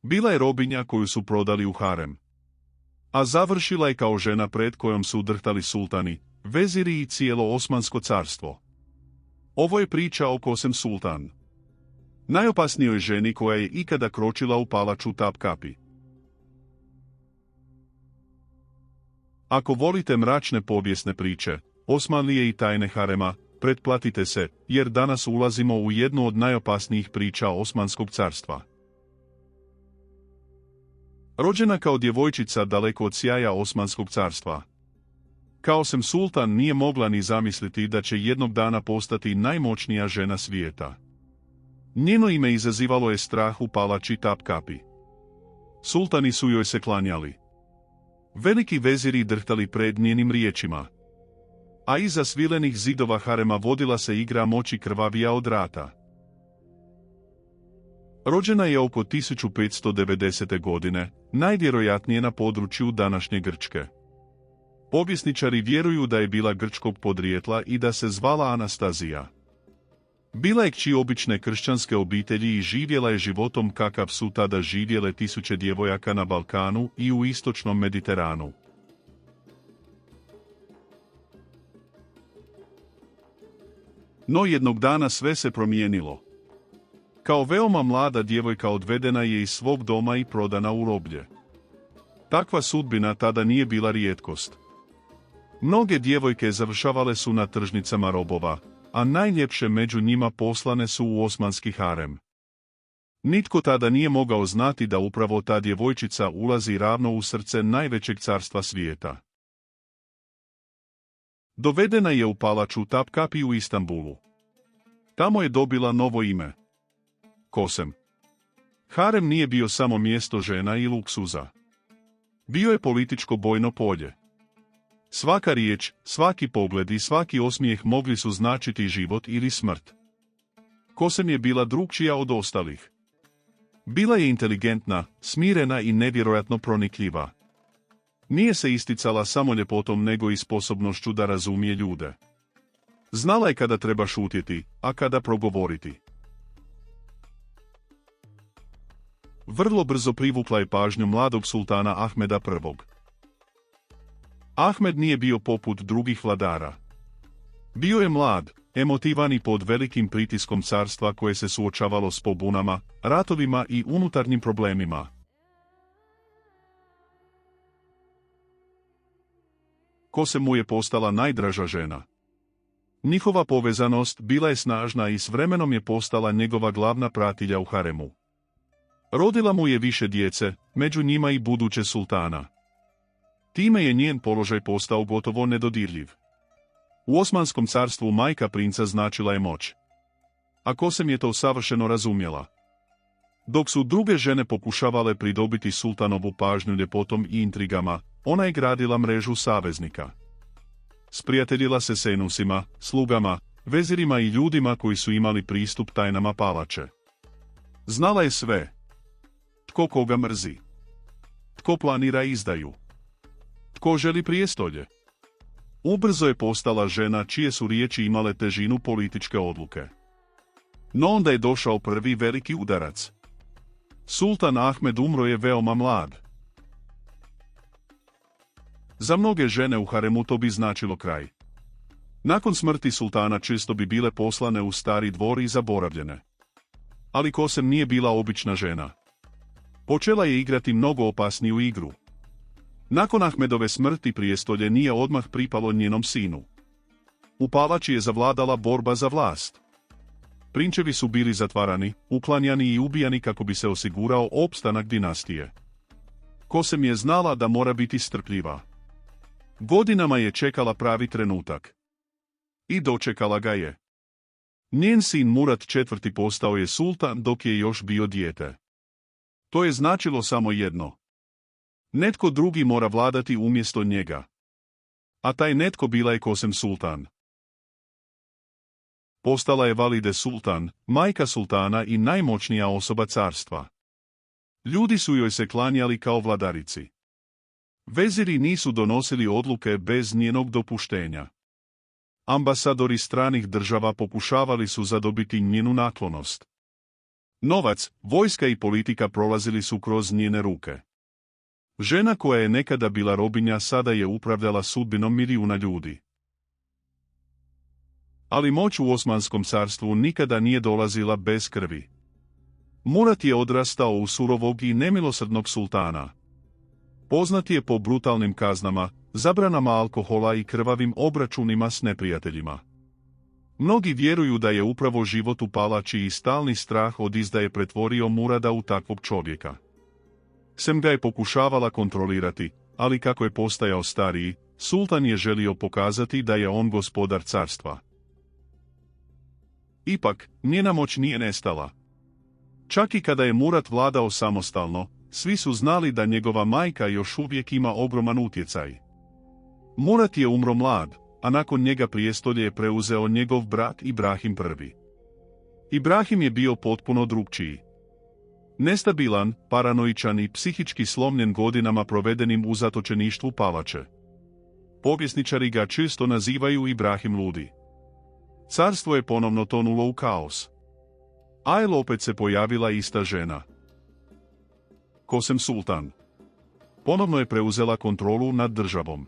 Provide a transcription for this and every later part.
Bila je robinja koju su prodali u harem. A završila je kao žena pred kojom su drhtali sultani, veziri i cijelo Osmansko carstvo. Ovo je priča o Kosem Sultan, najopasnijoj ženi koja je ikada kročila u palaču Topkapi. Ako volite mračne povijesne priče, Osmanlije i tajne harema, pretplatite se, jer danas ulazimo u jednu od najopasnijih priča Osmanskog carstva. Rođena kao djevojčica daleko od sjaja Osmanskog carstva, Kosem Sultan nije mogla ni zamisliti da će jednog dana postati najmoćnija žena svijeta. Njeno ime izazivalo je strah u palači Topkapi. Sultani su joj se klanjali. Veliki veziri drhtali pred njenim riječima. A iza svilenih zidova harema vodila se igra moći krvavija od rata. Rođena je oko 1590. godine, najvjerojatnije na području današnje Grčke. Povjesničari vjeruju da je bila grčkog podrijetla i da se zvala Anastazija. Bila je kći obične kršćanske obitelji i živjela je životom kakav su tada živjele tisuće djevojaka na Balkanu i u istočnom Mediteranu. No jednog dana sve se promijenilo. Kao veoma mlada djevojka odvedena je iz svog doma i prodana u roblje. Takva sudbina tada nije bila rijetkost. Mnoge djevojke završavale su na tržnicama robova, a najljepše među njima poslane su u osmanski harem. Nitko tada nije mogao znati da upravo ta djevojčica ulazi ravno u srce najvećeg carstva svijeta. Dovedena je u palaču Topkapi u Istanbulu. Tamo je dobila novo ime. Kosem. Harem nije bio samo mjesto žena i luksuza. Bio je političko bojno polje. Svaka riječ, svaki pogled i svaki osmijeh mogli su značiti život ili smrt. Kosem je bila drukčija od ostalih. Bila je inteligentna, smirena i nevjerojatno pronikljiva. Nije se isticala samo ljepotom nego i sposobnošću da razumije ljude. Znala je kada treba šutjeti, a kada progovoriti. Vrlo brzo privukla je pažnju mladog sultana Ahmeda I. Ahmed nije bio poput drugih vladara. Bio je mlad, emotivan i pod velikim pritiskom carstva koje se suočavalo s pobunama, ratovima i unutarnjim problemima. Kosem mu je postala najdraža žena. Njihova povezanost bila je snažna i s vremenom je postala njegova glavna pratilja u haremu. Rodila mu je više djece, među njima i buduće sultana. Time je njen položaj postao gotovo nedodirljiv. U Osmanskom carstvu majka princa značila je moć. A Kosem je to savršeno razumjela. Dok su druge žene pokušavale pridobiti sultanovu pažnju ljepotom i intrigama, ona je gradila mrežu saveznika. Sprijateljila se s enusima, slugama, vezirima i ljudima koji su imali pristup tajnama palače. Znala je sve. Tko koga mrzi. Tko planira izdaju. Tko želi prijestolje. Ubrzo je postala žena čije su riječi imale težinu političke odluke. No onda je došao prvi veliki udarac. Sultan Ahmed umro je veoma mlad. Za mnoge žene u haremu to bi značilo kraj. Nakon smrti sultana često bi bile poslane u stari dvor i zaboravljene. Ali Kosem nije bila obična žena. Počela je igrati mnogo opasniju igru. Nakon Ahmedove smrti prijestolje nije odmah pripalo njenom sinu. U palači je zavladala borba za vlast. Prinčevi su bili zatvarani, uklanjani i ubijani kako bi se osigurao opstanak dinastije. Kosem je znala da mora biti strpljiva. Godinama je čekala pravi trenutak. I dočekala ga je. Njen sin Murat IV. Postao je sultan dok je još bio dijete. To je značilo samo jedno. Netko drugi mora vladati umjesto njega. A taj netko bila je Kosem Sultan. Postala je Valide Sultan, majka sultana i najmoćnija osoba carstva. Ljudi su joj se klanjali kao vladarici. Veziri nisu donosili odluke bez njenog dopuštenja. Ambasadori stranih država pokušavali su zadobiti njenu naklonost. Novac, vojska i politika prolazili su kroz njene ruke. Žena koja je nekada bila robinja sada je upravljala sudbinom milijuna ljudi. Ali moć u Osmanskom carstvu nikada nije dolazila bez krvi. Murat je odrastao u surovog i nemilosrdnog sultana. Poznat je po brutalnim kaznama, zabranama alkohola i krvavim obračunima s neprijateljima. Mnogi vjeruju da je upravo život u palači i stalni strah od izdaje pretvorio Murada u takvog čovjeka. Sem ga je pokušavala kontrolirati, ali kako je postajao stariji, sultan je želio pokazati da je on gospodar carstva. Ipak, njena moć nije nestala. Čak i kada je Murad vladao samostalno, svi su znali da njegova majka još uvijek ima ogroman utjecaj. Murad je umro mlad, a nakon njega prijestolje je preuzeo njegov brat Ibrahim I. Ibrahim je bio potpuno drukčiji. Nestabilan, paranoičan i psihički slomljen godinama provedenim u zatočeništvu palače. Povjesničari ga često nazivaju Ibrahim Ludi. Carstvo je ponovno tonulo u kaos. Ajl opet se pojavila ista žena. Kosem Sultan. Ponovno je preuzela kontrolu nad državom.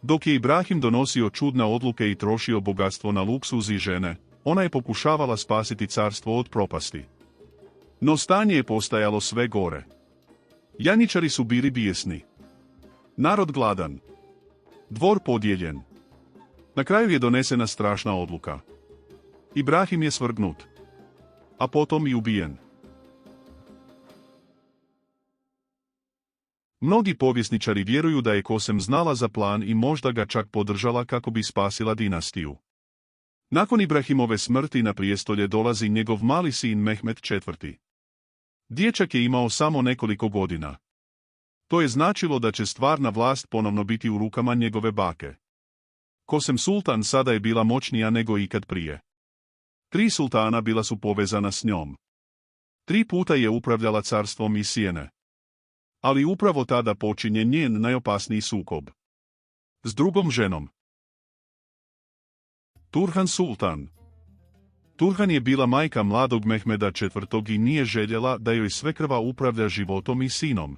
Dok je Ibrahim donosio čudne odluke i trošio bogatstvo na luksuz i žene, ona je pokušavala spasiti carstvo od propasti. No stanje je postajalo sve gore. Janjičari su bili bijesni. Narod gladan. Dvor podijeljen. Na kraju je donesena strašna odluka. Ibrahim je svrgnut, a potom i ubijen. Mnogi povjesničari vjeruju da je Kosem znala za plan i možda ga čak podržala kako bi spasila dinastiju. Nakon Ibrahimove smrti na prijestolje dolazi njegov mali sin Mehmed IV. Dječak je imao samo nekoliko godina. To je značilo da će stvarna vlast ponovno biti u rukama njegove bake. Kosem Sultan sada je bila moćnija nego ikad prije. 3 sultana bila su povezana s njom. 3 puta je upravljala carstvom iz sjene. Ali upravo tada počinje njen najopasniji sukob. S drugom ženom. Turhan Sultan. Turhan je bila majka mladog Mehmeda IV. I nije željela da joj svekrva upravlja životom i sinom.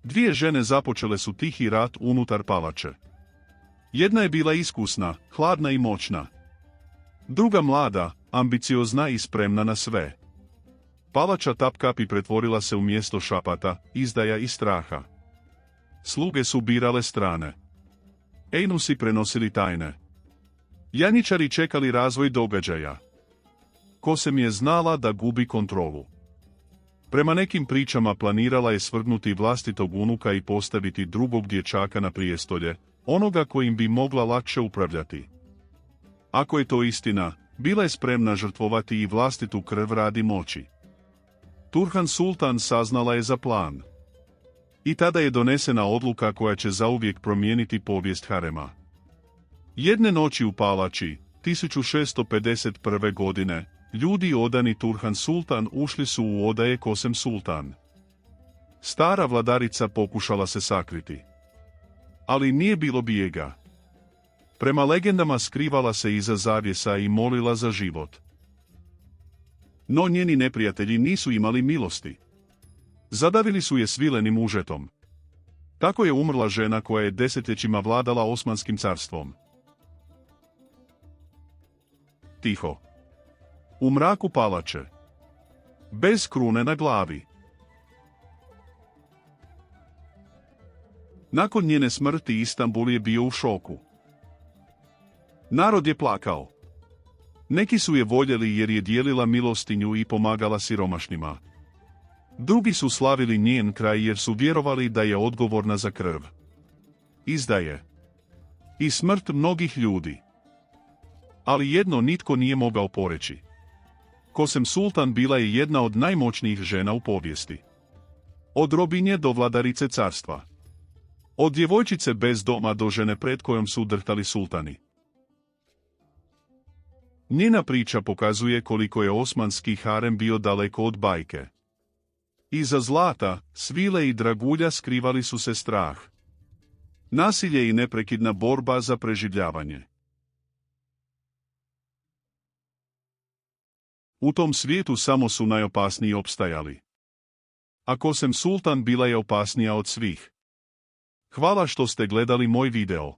2 žene započele su tihi rat unutar palače. Jedna je bila iskusna, hladna i moćna. Druga mlada, ambiciozna i spremna na sve. Palača Tapkapi pretvorila se u mjesto šapata, izdaja i straha. Sluge su birale strane. Ejnusi prenosili tajne. Janjičari čekali razvoj događaja. Kosem je znala da gubi kontrolu. Prema nekim pričama planirala je svrgnuti vlastitog unuka i postaviti drugog dječaka na prijestolje, onoga kojim bi mogla lakše upravljati. Ako je to istina, bila je spremna žrtvovati i vlastitu krv radi moći. Turhan Sultan saznala je za plan. I tada je donesena odluka koja će zauvijek promijeniti povijest harema. Jedne noći u palači, 1651. godine, ljudi odani Turhan Sultan ušli su u odaje Kosem Sultan. Stara vladarica pokušala se sakriti. Ali nije bilo bijega. Prema legendama skrivala se iza zavjesa i molila za život. No njeni neprijatelji nisu imali milosti. Zadavili su je svilenim užetom. Tako je umrla žena koja je desetljećima vladala Osmanskim carstvom. Tiho. U mraku palače. Bez krune na glavi. Nakon njene smrti Istanbul je bio u šoku. Narod je plakao. Neki su je voljeli jer je dijelila milostinju i pomagala siromašnima. Drugi su slavili njen kraj jer su vjerovali da je odgovorna za krv, izdaje i smrt mnogih ljudi. Ali jedno nitko nije mogao poreći. Kosem Sultan bila je jedna od najmoćnijih žena u povijesti. Od robinje do vladarice carstva. Od djevojčice bez doma do žene pred kojom su drhtali sultani. Njena priča pokazuje koliko je osmanski harem bio daleko od bajke. Iza zlata, svile i dragulja skrivali su se strah, nasilje i neprekidna borba za preživljavanje. U tom svijetu samo su najopasniji opstajali. A Kosem Sultan bila je opasnija od svih. Hvala što ste gledali moj video.